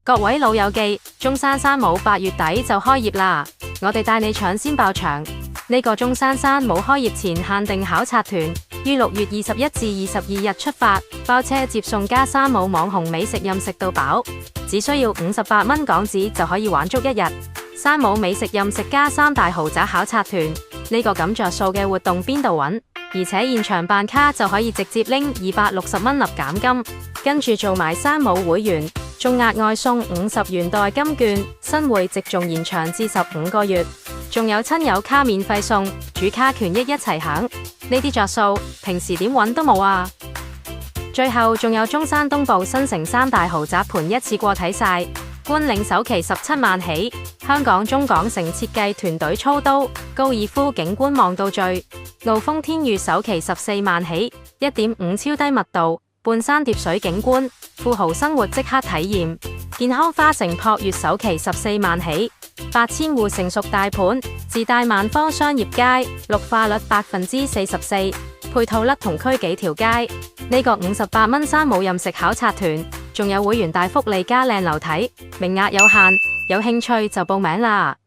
各位老友記，中山山姆8月底就開業啦！我哋帶你搶先爆場。呢個中山山姆開業前限定考察團，於6月21至22日出發，包車接送加山姆網紅美食任食到飽，只需要58蚊港紙就可以玩足一日。山姆美食任食加3大豪宅考察團，呢個咁着數嘅活動邊度揾？而且現場辦卡就可以直接拎260蚊立減金，跟住做埋山姆會員，仲額外送50元代金券，新會籍仲延長至15個月，仲有親友卡免費送，主卡權益一齊享。呢啲着數，平時點揾都冇啊！最後仲有中山東部新城3大豪宅盤一次過睇晒，觀嶺首期17萬起，香港中港城設計團隊操刀，高爾夫景觀望到最，傲峰天御首期14萬起，1.5超低密度，半山疊水景觀，富豪生活即刻體驗。健康花城璞悅首期14萬起，8000戶成熟大盤，自帶萬方商業街，綠化率44%，配套甩同區幾條街。呢個58蚊山姆任食考察團，仲有會員大福利加靚樓睇，名額有限，有興趣就報名啦！